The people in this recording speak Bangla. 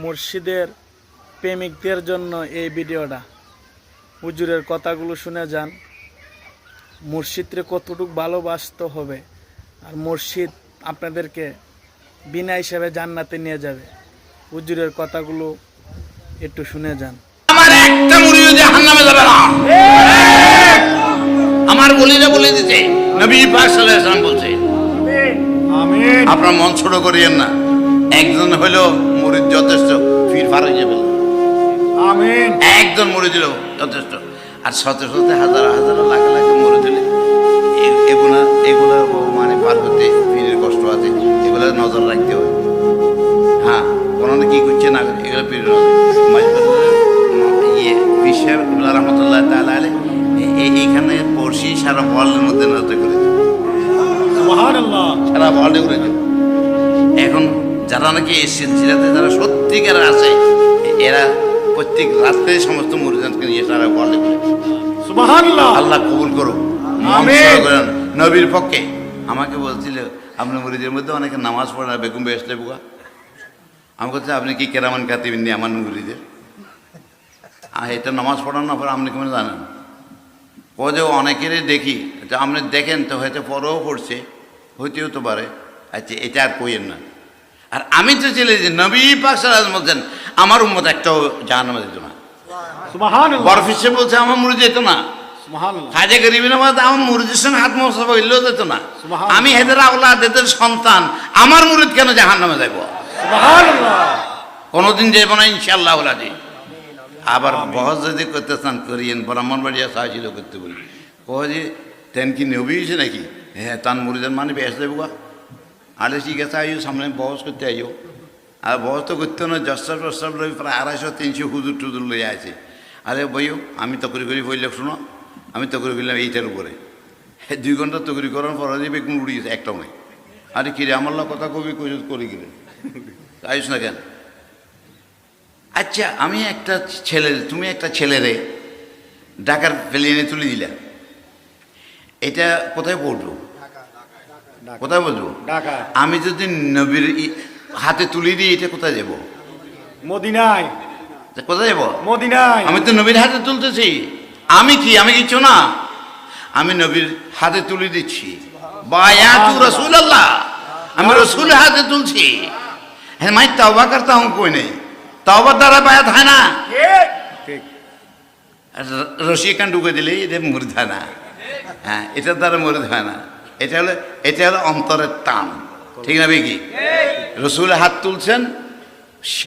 মুর্শিদের প্রেমিকদের জন্য এই ভিডিওটা। হুজুরের কথাগুলো শুনে যান, মুর্শিদরে কতটুকু ভালোবাসতে হবে, আর মুর্শিদ আপনাদেরকে বিনা হিসাবে জান্নাতে নিয়ে যাবে। হুজুরের কথাগুলো একটু শুনে যান। আমার একটা মুরিদ জাহান্নামে যাবে না। আমার বলিরা বলে দিতে নবী পাক সাল্লাল্লাহু আলাইহি ওয়াসাল্লাম বলছে, আমিন। আপনারা মন ছোট করিয়েন না, একজন হলো মুরিদ যথেষ্ট, ফির ফার হয়ে যাবে। আমিন। একজন মুরিদ হলো যথেষ্ট, আর শত শত হাজার হাজার লাখ লাখ মুরিদ হলে এগুলা এগুলা মানে পার করতে পীরের কষ্ট আছে, এগুলা নজর রাখতে হবে। হ্যাঁ, কোনো কি করছে না এগুলো পীরের বিশ্বের রহমতুল্লাহ তাআলা আলাইহি এইখানে পড়শি সারা ওয়ার্ল্ডের মধ্যে নজর করে সুবহানাল্লাহ, সারা ওয়ার্ল্ডে করে। এখন যারা নাকি এই সিলসিলাতে যারা সত্যিকার আছে, এরা প্রত্যেক রাত্রে সমস্ত মুরিদকে নিয়ে সারা ওয়ার্ল্ডে করে সুবহানাল্লাহ। আল্লাহ কবুল করুক, আমিন। নবীর পক্ষে আমাকে বলছিল, আপনার মুরিদের মধ্যে অনেকে নামাজ পড়ে না, বেগম বেহেশতে বুকা। আমি বলছি, আপনি কি কেরামান কাতিবেন নি আমার মুরিদের? এটা নামাজ পড়ান না পরে আপনি কেমন জানেন? ও যে অনেকেরই দেখি, আপনি দেখেন তো হয়তো পরেও পড়ছে, হইতেও তো পারে। আচ্ছা, এটা আর কইেন না। আর আমি তো চলে যে নবী পাক সাল্লাল্লাহু আলাইহি ওয়াসাল্লাম বলছেন, আমার উম্মত একটাও জাহান্নামে যেত না। সুবহানাল্লাহ। বরফিসে বলছে আমার মুরিদ যেত না। সুবহানাল্লাহ। খাজা গরিবের মধ্যে আমার মুরিদের সঙ্গে হাত মোসাফা হইলেও যেত না। আমি হেদের আওলাদ, এদের সন্তান, আমার মুরিদ কেন জাহান্নামে যাব? সুবহানাল্লাহ। কোনোদিন যাইব না ইনশাআল্লাহ ওলাদি। আবার বহস যদি করতে চান করিয়েন, ব্রাহ্মণবাড়িয়া সাহায্য করতে বলি, কহ যে তেন কি নবী হয়েছে নাকি? হ্যাঁ, তান মুরিদের মানে বেশ দেবো। আরে ঠিক আছে, আইও সামনে বহস করতে আইও। আর বহস তো করতে না, জস্টার টস্টার লই প্রায় 250-300 হুজুর টুজুর লই আছে। আরে বইও, আমি তকরি করি বললে শোনো, আমি তকরি করলাম এইটার উপরে। 2 ঘন্টা তকরি করার পর যাবে কোন উড়ি গেছে, একটাও নেই। আরে কিরে আমার কথা কবি করি গেলে আইস না কেন? আচ্ছা, আমি একটা ছেলে, তুমি একটা ছেলেরে ঢাকার প্লেনে তুলে দিলা, এটা কোথায় পড়বো? কোথায় বলবো? আমি যদি নবীর হাতে তুলে দিই, এটা কোথায় যাব? মদিনায়। কোথায় যাব? মদিনায়। আমি তো নবীর হাতে তুলতেছি। আমি কি, আমি কিছু না, আমি নবীর হাতে তুলে দিচ্ছি। বায়াতু রাসূলুল্লাহ, আমি রাসূলের হাতে তুলছি। হ্যাঁ, মাই তওবা করতা হুঁ, কই নেই তওবার দ্বারা বায়াত হয় না। রশি কান ঢুকে দিলেই এটা মুরিদ হয় না। হ্যাঁ, এটার দ্বারা মুরিদ হয় না। এটা হলো অন্তরের টান, ঠিক না? কি রসুল হাত তুলছেন,